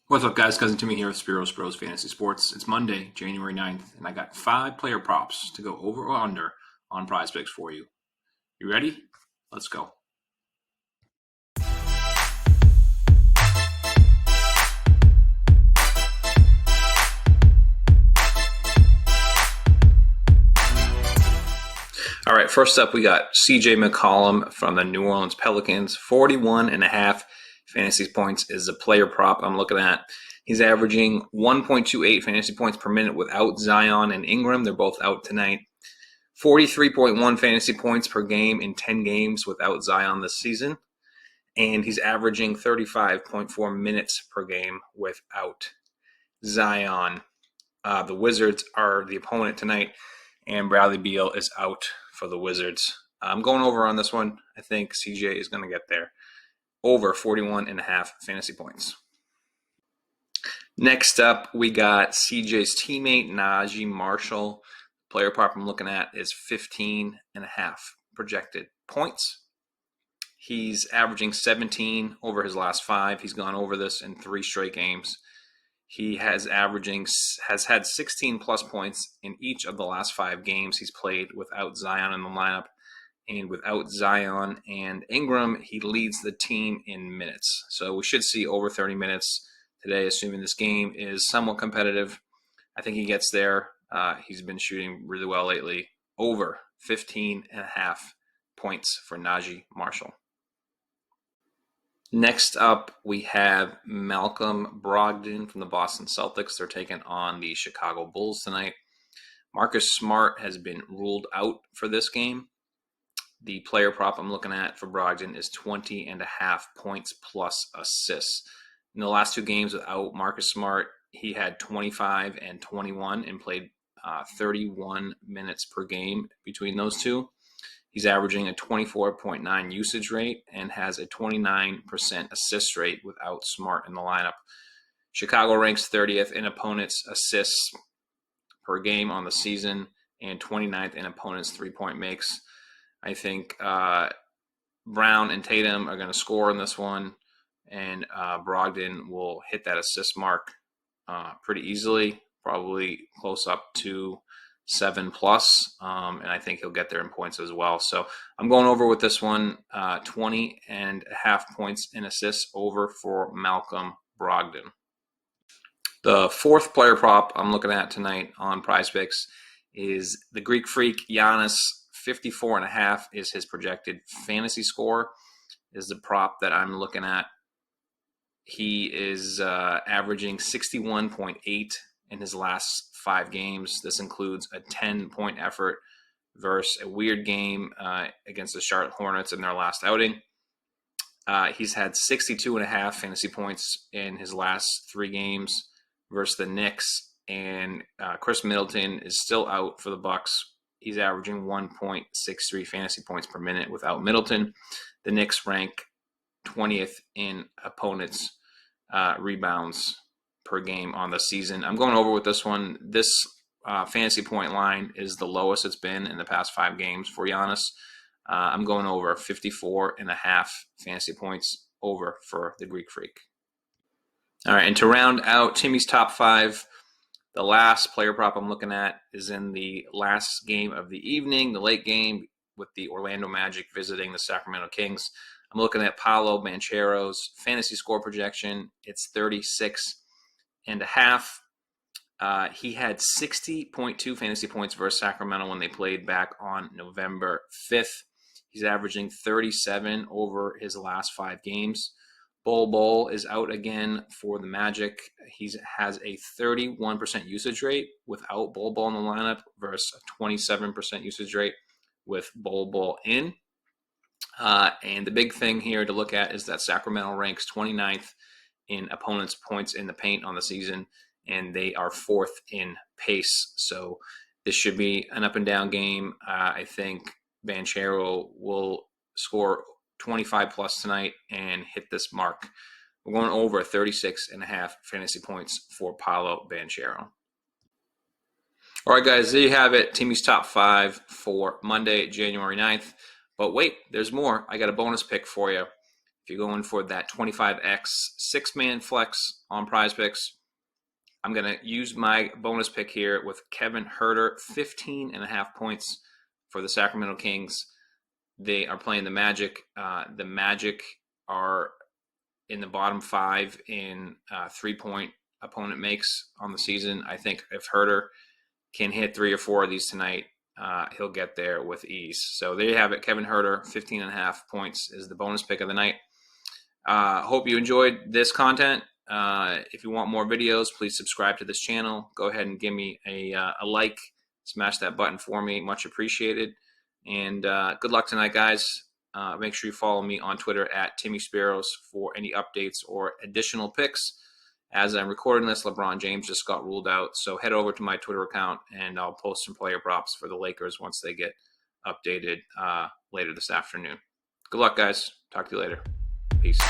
What's up, guys? Cousin Timmy here with Spiros Bros Fantasy Sports. It's Monday, January 9th, and I got 5 player props to go over or under on PrizePicks for you. You ready? Let's go. All right, first up, we got CJ McCollum from the New Orleans Pelicans. 41.5 fantasy points is the player prop I'm looking at. He's averaging 1.28 fantasy points per minute without Zion and Ingram. They're both out tonight. 43.1 fantasy points per game in 10 games without Zion this season. And he's averaging 35.4 minutes per game without Zion. The Wizards are the opponent tonight, and Bradley Beal is out for the Wizards. I'm going over on this one. I think CJ is going to get there. Over 41.5 fantasy points. Next up, we got CJ's teammate, Najee Marshall. Player prop I'm looking at is 15.5 projected points. He's averaging 17 over his last 5. He's gone over this in 3 straight games. He has had 16 plus points in each of the last 5 games he's played without Zion in the lineup. And without Zion and Ingram, he leads the team in minutes. So we should see over 30 minutes today, assuming this game is somewhat competitive. I think he gets there. He's been shooting really well lately. Over 15.5 points for Najee Marshall. Next up, we have Malcolm Brogdon from the Boston Celtics. They're taking on the Chicago Bulls tonight. Marcus Smart has been ruled out for this game. The player prop I'm looking at for Brogdon is 20.5 points plus assists. In the last 2 games without Marcus Smart, he had 25 and 21 and played 31 minutes per game between those two. He's averaging a 24.9 usage rate and has a 29% assist rate without Smart in the lineup. Chicago ranks 30th in opponents' assists per game on the season and 29th in opponents' three-point makes. I think Brown and Tatum are going to score in this one, and Brogdon will hit that assist mark pretty easily, probably close up to 7 plus, and I think he'll get there in points as well. So I'm going over with this one, 20.5 points in assists over for Malcolm Brogdon. The 4th player prop I'm looking at tonight on PrizePicks is the Greek Freak Giannis. 54.5 is his projected fantasy score, is the prop that I'm looking at. He is averaging 61.8 in his last 5 games. This includes a 10-point effort versus a weird game against the Charlotte Hornets in their last outing. He's had 62.5 fantasy points in his last 3 games versus the Knicks, and Chris Middleton is still out for the Bucks. He's averaging 1.63 fantasy points per minute without Middleton. The Knicks rank 20th in opponents' rebounds per game on the season. I'm going over with this one. This fantasy point line is the lowest it's been in the past 5 games for Giannis. I'm going over 54.5 fantasy points over for the Greek Freak. All right, and to round out Timmy's top 5, the last player prop I'm looking at is in the last game of the evening, the late game with the Orlando Magic visiting the Sacramento Kings. I'm looking at Paolo Banchero's fantasy score projection. It's 36.5. He had 60.2 fantasy points versus Sacramento when they played back on November 5th. He's averaging 37 over his last 5 games. Bol is out again for the Magic. He has a 31% usage rate without Bol in the lineup versus a 27% usage rate with Bol in. And the big thing here to look at is that Sacramento ranks 29th in opponents' points in the paint on the season, and they are 4th in pace. So this should be an up and down game. I think Banchero will score 25 plus tonight and hit this mark. We're going over 36.5 fantasy points for Paolo Banchero. All right, guys, there you have it. Timmy's top 5 for Monday, January 9th. But wait, there's more. I got a bonus pick for you. If you're going for that 25x 6-man flex on PrizePicks, I'm going to use my bonus pick here with Kevin Huerter, 15.5 points for the Sacramento Kings. They are playing the Magic. The Magic are in the bottom 5 in 3-point opponent makes on the season. I think if Huerter can hit 3 or 4 of these tonight, he'll get there with ease. So there you have it. Kevin Huerter, 15.5 points is the bonus pick of the night. Hope you enjoyed this content. If you want more videos, please subscribe to this channel. Go ahead and give me a like. Smash that button for me. Much appreciated. And good luck tonight, guys. Make sure you follow me on Twitter at Timmy Sparrows for any updates or additional picks. As I'm recording this, LeBron James just got ruled out. So head over to my Twitter account, and I'll post some player props for the Lakers once they get updated later this afternoon. Good luck, guys. Talk to you later. Peace.